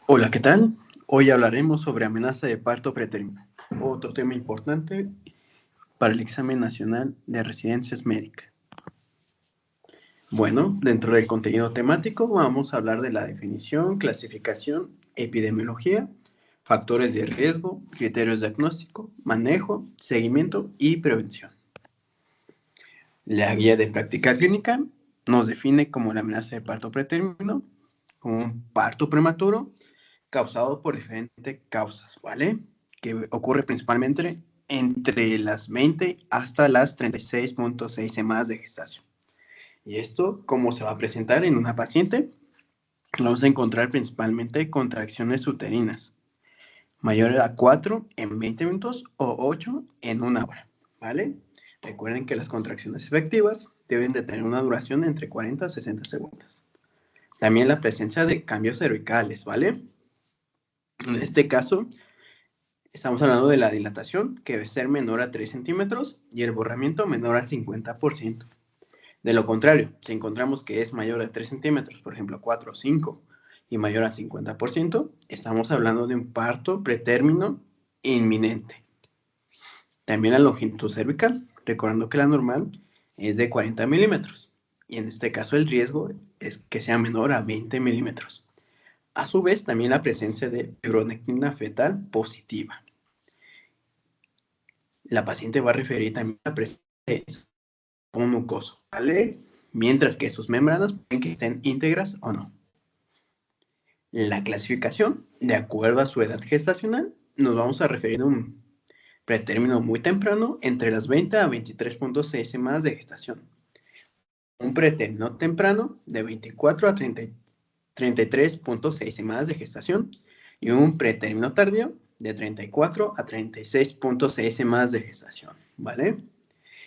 Hola, ¿qué tal? Hoy hablaremos sobre amenaza de parto pretérmino, otro tema importante para el examen nacional de residencias médicas. Bueno, dentro del contenido temático vamos a hablar de la definición, clasificación, epidemiología, factores de riesgo, criterios de diagnóstico, manejo, seguimiento y prevención. La guía de práctica clínica nos define como la amenaza de parto pretérmino, como un parto prematuro causado por diferentes causas, ¿vale? Que ocurre principalmente entre las 20 hasta las 36.6 semanas de gestación. ¿Y esto cómo se va a presentar en una paciente? Lo vamos a encontrar principalmente contracciones uterinas, mayor a 4 en 20 minutos o 8 en una hora, ¿vale? Recuerden que las contracciones efectivas deben de tener una duración entre 40 a 60 segundos. También la presencia de cambios cervicales, ¿vale? En este caso, estamos hablando de la dilatación, que debe ser menor a 3 centímetros, y el borramiento menor al 50%. De lo contrario, si encontramos que es mayor a 3 centímetros, por ejemplo 4 o 5, y mayor al 50%, estamos hablando de un parto pretérmino inminente. También la longitud cervical, recordando que la normal es de 40 milímetros, y en este caso el riesgo es que sea menor a 20 milímetros. A su vez, también la presencia de fibronectina fetal positiva. La paciente va a referir también a la presencia de como mucoso, ¿vale? Mientras que sus membranas pueden que estén íntegras o no. La clasificación, de acuerdo a su edad gestacional, nos vamos a referir a un pretérmino muy temprano entre las 20 a 23.6 semanas de gestación. Un pretérmino temprano de 24 a 33.6 semanas de gestación y un pretérmino tardío de 34 a 36.6 semanas de gestación, ¿vale?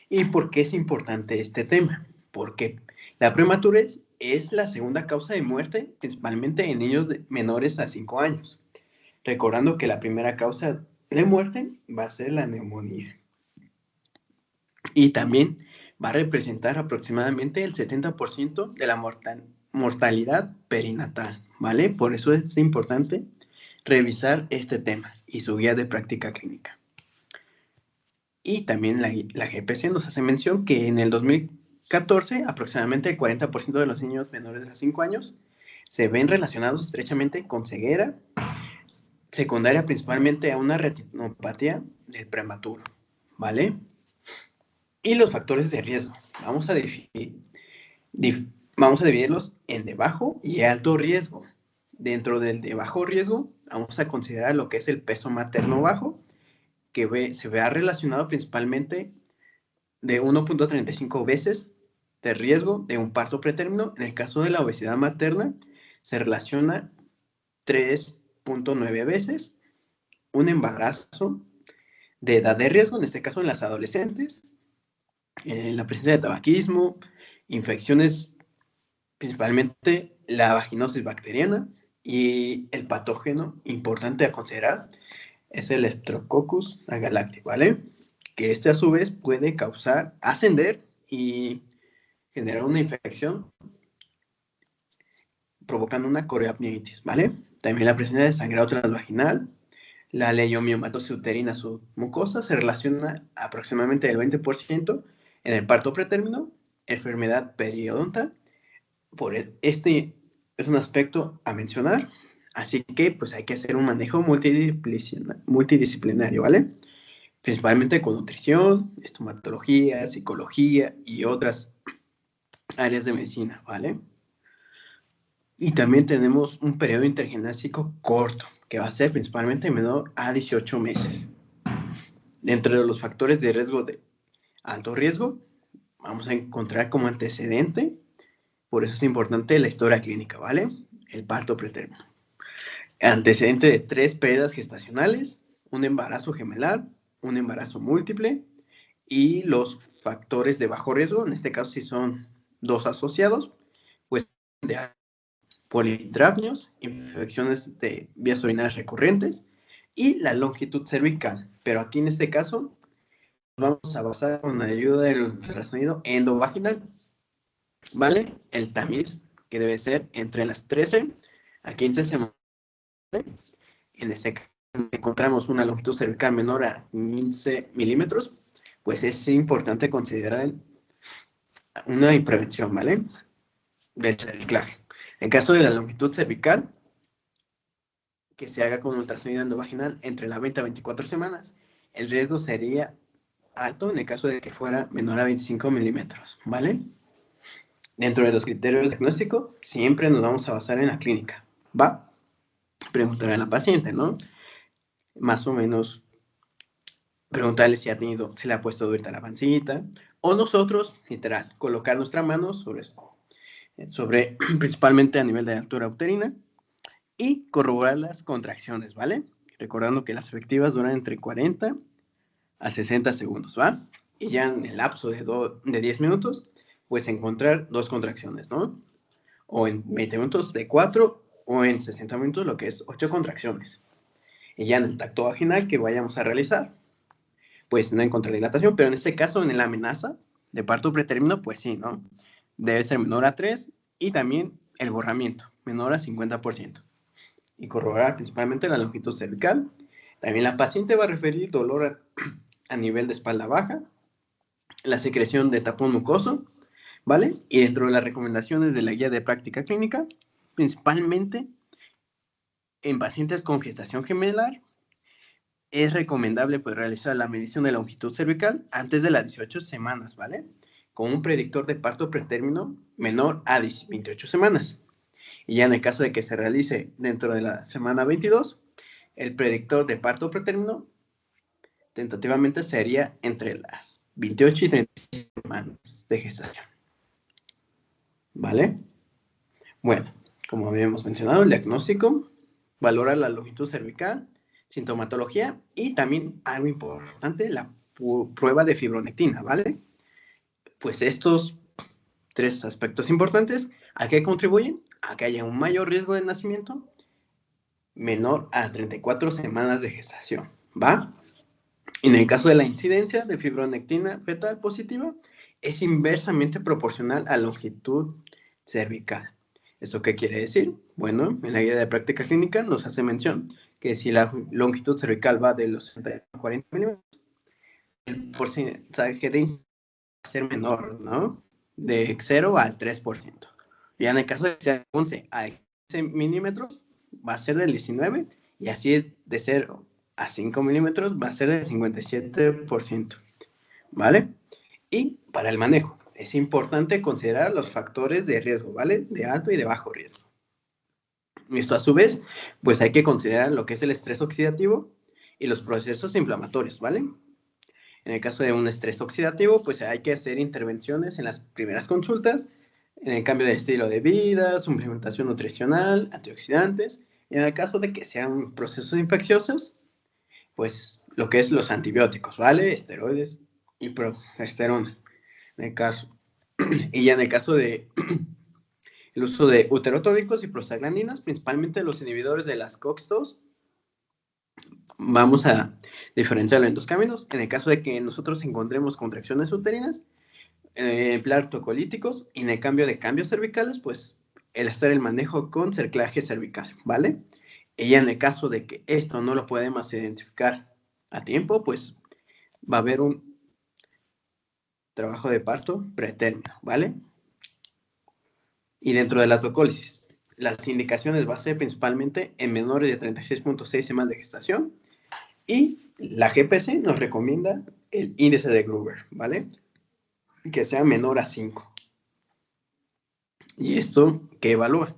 ¿Y por qué es importante este tema? Porque la prematurez es la segunda causa de muerte, principalmente en niños menores a 5 años. Recordando que la primera causa de muerte va a ser la neumonía. Y también va a representar aproximadamente el 70% de la mortalidad perinatal, ¿vale? Por eso es importante revisar este tema y su guía de práctica clínica. Y también la GPC nos hace mención que en el 2014 aproximadamente el 40% de los niños menores de 5 años se ven relacionados estrechamente con ceguera, secundaria principalmente a una retinopatía del prematuro, ¿vale? Y los factores de riesgo. Vamos a dividirlos en de bajo y alto riesgo. Dentro del de bajo riesgo, vamos a considerar lo que es el peso materno bajo, que se vea relacionado principalmente de 1.35 veces de riesgo de un parto pretérmino. En el caso de la obesidad materna, se relaciona 3.9 veces un embarazo de edad de riesgo, en este caso en las adolescentes, la presencia de tabaquismo, infecciones, principalmente la vaginosis bacteriana, y el patógeno importante a considerar es el Streptococcus agalacticae, ¿vale? Que este a su vez puede ascender y generar una infección provocando una coreamnionitis, ¿vale? También la presencia de sangrado transvaginal, la leiomiomatosis uterina submucosa se relaciona aproximadamente del 20% en el parto pretérmino, enfermedad periodontal. Este es un aspecto a mencionar, así que pues hay que hacer un manejo multidisciplinario, ¿vale? Principalmente con nutrición, estomatología, psicología y otras áreas de medicina, ¿vale? Y también tenemos un periodo intergenésico corto, que va a ser principalmente menor a 18 meses. Dentro de los factores de riesgo de alto riesgo, vamos a encontrar como antecedente, por eso es importante la historia clínica, ¿vale? El parto pretérmino. Antecedente de 3 pérdidas gestacionales, un embarazo gemelar, un embarazo múltiple, y los factores de bajo riesgo, en este caso si son 2 asociados, pues de polidrapnios, infecciones de vías urinarias recurrentes y la longitud cervical. Pero aquí en este caso vamos a basar con la ayuda del ultrasonido endovaginal, ¿vale? El tamiz que debe ser entre las 13 a 15 semanas En este caso encontramos una longitud cervical menor a 15 milímetros, pues es importante considerar una prevención, ¿vale? Del cerclaje. En caso de la longitud cervical, que se haga con ultrasonido endovaginal entre las 20 a 24 semanas, el riesgo sería alto en el caso de que fuera menor a 25 milímetros, ¿vale? Dentro de los criterios de diagnóstico, siempre nos vamos a basar en la clínica, ¿va? Preguntar a la paciente, ¿no? Más o menos preguntarle si si le ha puesto ahorita la pancita, o nosotros, literal, colocar nuestra mano sobre principalmente a nivel de altura uterina y corroborar las contracciones, ¿vale? Recordando que las efectivas duran entre 40 a 60 segundos, ¿va? Y ya en el lapso de 10 minutos, pues encontrar dos contracciones, ¿no? O en 20 minutos de 4 o en 60 minutos lo que es 8 contracciones. Y ya en el tacto vaginal que vayamos a realizar, pues no encontrar dilatación, pero en este caso en la amenaza de parto pretérmino, pues sí, ¿no? Debe ser menor a 3 y también el borramiento, menor a 50%. Y corroborar principalmente la longitud cervical. También la paciente va a referir dolor a nivel de espalda baja, la secreción de tapón mucoso, ¿vale? Y dentro de las recomendaciones de la guía de práctica clínica, principalmente en pacientes con gestación gemelar, es recomendable pues realizar la medición de longitud cervical antes de las 18 semanas, ¿vale? Con un predictor de parto pretérmino menor a 28 semanas. Y ya en el caso de que se realice dentro de la semana 22, el predictor de parto pretérmino tentativamente sería entre las 28 y 36 semanas de gestación, ¿vale? Bueno, como habíamos mencionado, el diagnóstico valora la longitud cervical, sintomatología y también algo importante, la prueba de fibronectina, ¿vale? Pues estos tres aspectos importantes, ¿a qué contribuyen? A que haya un mayor riesgo de nacimiento menor a 34 semanas de gestación, ¿va? En el caso de la incidencia de fibronectina fetal positiva, es inversamente proporcional a longitud cervical. ¿Esto qué quiere decir? Bueno, en la guía de práctica clínica nos hace mención que si la longitud cervical va de los 60 a 40 milímetros, el porcentaje de incidencia va a ser menor, ¿no? De 0 al 3%. Ya en el caso de que sea 11 a 15 milímetros, va a ser del 19, y así es de 0 a 5 milímetros, va a ser del 57%, ¿vale? Y para el manejo, es importante considerar los factores de riesgo, ¿vale? De alto y de bajo riesgo. Esto a su vez, pues hay que considerar lo que es el estrés oxidativo y los procesos inflamatorios, ¿vale? En el caso de un estrés oxidativo, pues hay que hacer intervenciones en las primeras consultas, en el cambio de estilo de vida, suplementación nutricional, antioxidantes. Y en el caso de que sean procesos infecciosos, pues lo que es los antibióticos, ¿vale? Esteroides y progesterona. En el caso, y ya en el caso de el uso de uterotónicos y prostaglandinas, principalmente los inhibidores de las COX-2, vamos a diferenciarlo en dos caminos. En el caso de que nosotros encontremos contracciones uterinas, emplear tocolíticos, y en el cambio de cambios cervicales, pues el hacer el manejo con cerclaje cervical, ¿vale? Y ya en el caso de que esto no lo podemos identificar a tiempo, pues va a haber un trabajo de parto pretérmino, ¿vale? Y dentro de la tocólisis, las indicaciones va a ser principalmente en menores de 36.6 semanas de gestación, y la GPC nos recomienda el índice de Gruber, ¿vale? Que sea menor a 5. ¿Y esto qué evalúa?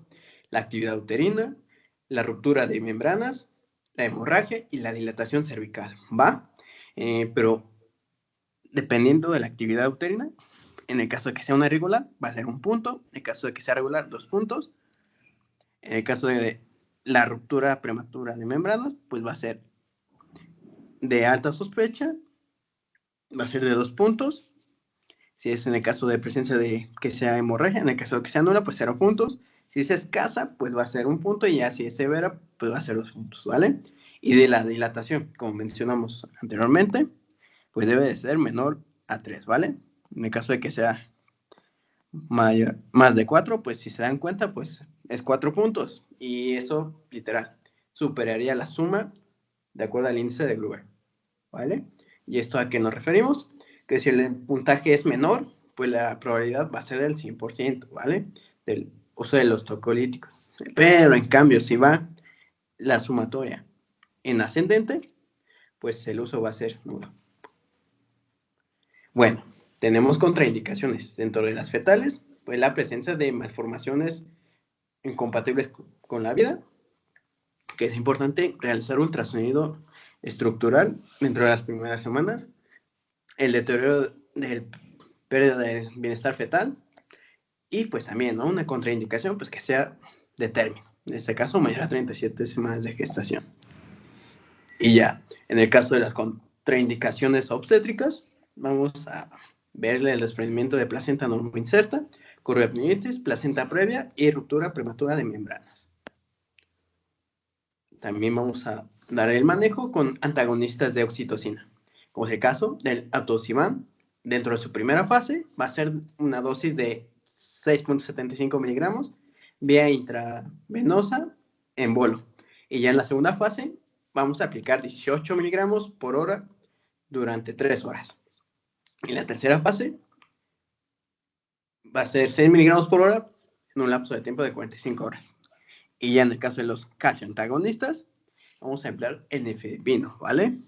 La actividad uterina, la ruptura de membranas, la hemorragia y la dilatación cervical, ¿va? Pero dependiendo de la actividad uterina, en el caso de que sea una irregular, va a ser un punto. En el caso de que sea regular, 2 puntos. En el caso de la ruptura prematura de membranas, pues va a ser de alta sospecha, va a ser de 2 puntos. Si es en el caso de presencia de que sea hemorragia, en el caso de que sea nula, pues 0 puntos. Si es escasa, pues va a ser 1 punto, y ya si es severa, pues va a ser 2 puntos, ¿vale? Y de la dilatación, como mencionamos anteriormente, pues debe de ser menor a 3, ¿vale? En el caso de que sea más de 4, pues si se dan cuenta, pues es 4 puntos. Y eso, literal, superaría la suma de acuerdo al índice de Gruber, ¿vale? ¿Y esto a qué nos referimos? Que si el puntaje es menor, pues la probabilidad va a ser del 100%, ¿vale? Del uso de los tocolíticos. Pero en cambio, si va la sumatoria en ascendente, pues el uso va a ser nulo. Bueno, tenemos contraindicaciones dentro de las fetales, pues la presencia de malformaciones incompatibles con la vida, que es importante realizar ultrasonido estructural dentro de las primeras semanas, el deterioro del pérdida del bienestar fetal y pues también, ¿no?, una contraindicación pues que sea de término, en este caso mayor a 37 semanas de gestación. Y ya, en el caso de las contraindicaciones obstétricas, vamos a verle el desprendimiento de placenta normoinserta, corioapneitis, placenta previa y ruptura prematura de membranas. También vamos a dar el manejo con antagonistas de oxitocina, como es el caso del atosiban. Dentro de su primera fase va a ser una dosis de 6.75 miligramos vía intravenosa en bolo. Y ya en la segunda fase vamos a aplicar 18 miligramos por hora durante 3 horas. En la tercera fase va a ser 6 miligramos por hora en un lapso de tiempo de 45 horas. Y ya en el caso de los calcioantagonistas, vamos a emplear el nifedipino, ¿vale?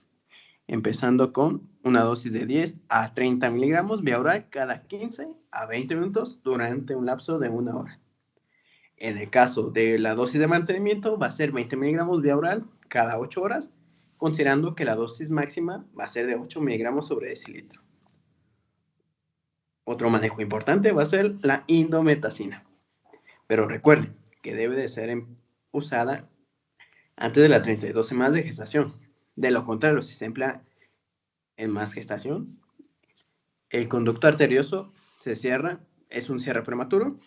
Empezando con una dosis de 10 a 30 miligramos vía oral cada 15 a 20 minutos durante un lapso de 1 hora. En el caso de la dosis de mantenimiento, va a ser 20 miligramos vía oral cada 8 horas, considerando que la dosis máxima va a ser de 8 miligramos sobre decilitro. Otro manejo importante va a ser la indometacina. Pero recuerden que debe de ser usada antes de las 32 semanas de gestación. De lo contrario, si se emplea en más gestación, el conducto arterioso se cierra, es un cierre prematuro.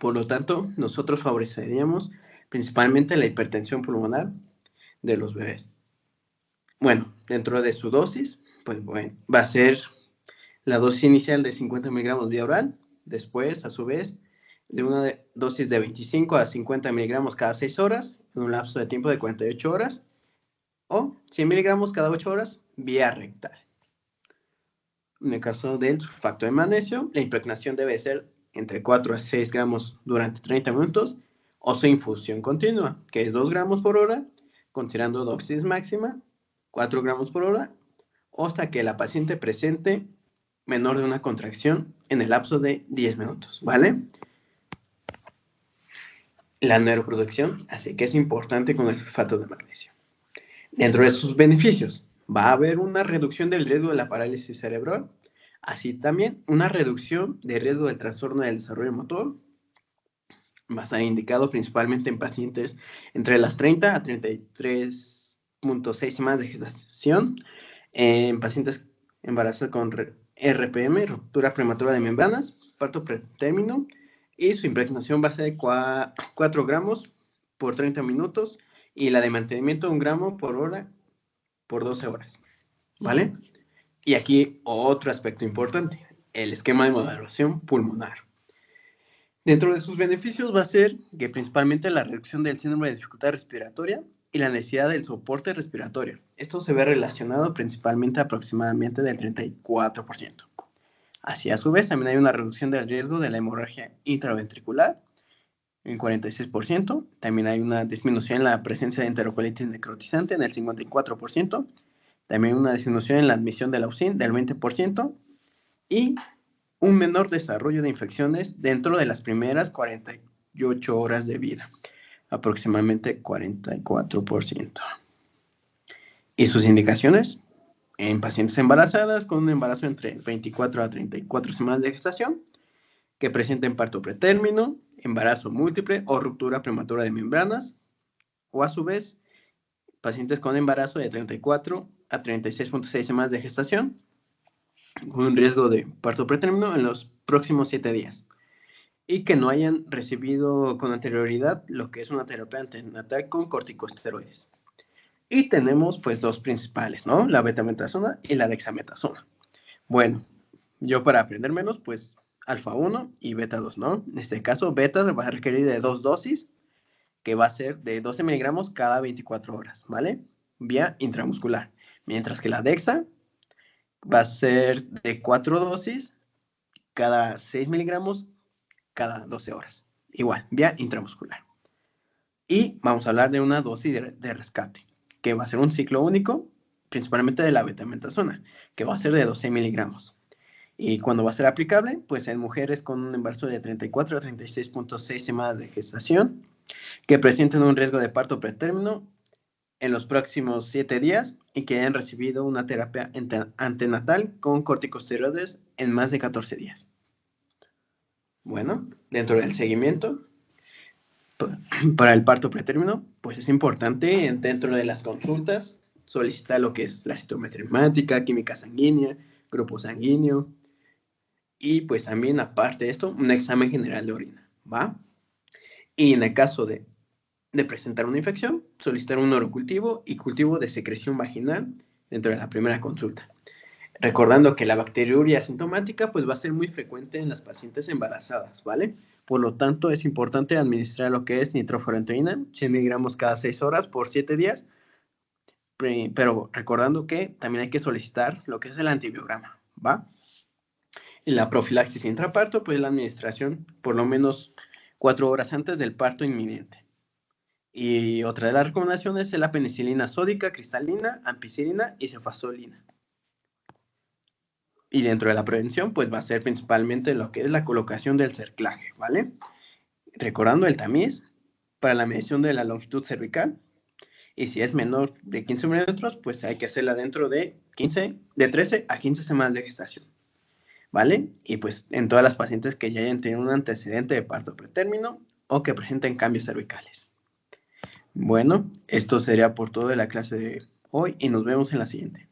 Por lo tanto, nosotros favoreceríamos principalmente la hipertensión pulmonar de los bebés. Bueno, dentro de su dosis, pues bueno, va a ser la dosis inicial de 50 miligramos vía oral, después, a su vez, de una dosis de 25 a 50 miligramos cada 6 horas, en un lapso de tiempo de 48 horas, o 100 miligramos cada 8 horas vía rectal. En el caso del sulfato de magnesio, la impregnación debe ser entre 4 a 6 gramos durante 30 minutos, o su infusión continua, que es 2 gramos por hora, considerando dosis máxima, 4 gramos por hora, o hasta que la paciente presente menor de una contracción en el lapso de 10 minutos, ¿vale? La neuroprotección, así que es importante con el sulfato de magnesio. Dentro de sus beneficios, va a haber una reducción del riesgo de la parálisis cerebral, así también una reducción del riesgo del trastorno del desarrollo motor. Va a estar indicado principalmente en pacientes entre las 30 a 33.6 semanas de gestación, en pacientes embarazadas con RPM, ruptura prematura de membranas, parto pretérmino, y su impregnación va a ser de 4 gramos por 30 minutos y la de mantenimiento 1 gramo por hora por 12 horas, ¿vale? Y aquí otro aspecto importante, el esquema de moderación pulmonar. Dentro de sus beneficios va a ser que principalmente la reducción del síndrome de dificultad respiratoria y la necesidad del soporte respiratorio. Esto se ve relacionado principalmente aproximadamente del 34%. Así, a su vez, también hay una reducción del riesgo de la hemorragia intraventricular en 46%. También hay una disminución en la presencia de enterocolitis necrotizante en el 54%. También una disminución en la admisión de la UCIN del 20%. Y un menor desarrollo de infecciones dentro de las primeras 48 horas de vida, aproximadamente 44%. ¿Y sus indicaciones? En pacientes embarazadas con un embarazo entre 24 a 34 semanas de gestación, que presenten parto pretérmino, embarazo múltiple o ruptura prematura de membranas, o a su vez, pacientes con embarazo de 34 a 36.6 semanas de gestación, con un riesgo de parto pretérmino en los próximos 7 días, y que no hayan recibido con anterioridad lo que es una terapia antenatal con corticosteroides. Y tenemos pues dos principales, ¿no? La betametasona y la dexametasona. Bueno, yo para aprender menos, pues alfa 1 y beta 2, ¿no? En este caso, beta va a requerir de 2 dosis, que va a ser de 12 miligramos cada 24 horas, ¿vale? Vía intramuscular. Mientras que la Dexa va a ser de 4 dosis cada 6 miligramos cada 12 horas. Igual, vía intramuscular. Y vamos a hablar de una dosis de rescate, que va a ser un ciclo único, principalmente de la betametasona, que va a ser de 12 miligramos. Y cuando va a ser aplicable, pues en mujeres con un embarazo de 34 a 36.6 semanas de gestación, que presenten un riesgo de parto pretérmino en los próximos 7 días y que hayan recibido una terapia antenatal con corticosteroides en más de 14 días. Bueno, dentro del seguimiento para el parto pretérmino, pues es importante dentro de las consultas solicitar lo que es la citometría hemática, química sanguínea, grupo sanguíneo y pues también aparte de esto, un examen general de orina, ¿va? Y en el caso de presentar una infección, solicitar un orocultivo y cultivo de secreción vaginal dentro de la primera consulta. Recordando que la bacteriuria asintomática pues va a ser muy frecuente en las pacientes embarazadas, ¿vale? Por lo tanto, es importante administrar lo que es nitrofurantoína, 100 miligramos cada 6 horas por 7 días, pero recordando que también hay que solicitar lo que es el antibiograma, ¿va? Y la profilaxis intraparto, pues la administración por lo menos 4 horas antes del parto inminente. Y otra de las recomendaciones es la penicilina sódica, cristalina, ampicilina y cefazolina. Y dentro de la prevención, pues va a ser principalmente lo que es la colocación del cerclaje, ¿vale? Recordando el tamiz para la medición de la longitud cervical. Y si es menor de 15 milímetros, pues hay que hacerla dentro de 13 a 15 semanas de gestación, ¿vale? Y pues en todas las pacientes que ya hayan tenido un antecedente de parto pretérmino o que presenten cambios cervicales. Bueno, esto sería por todo de la clase de hoy y nos vemos en la siguiente.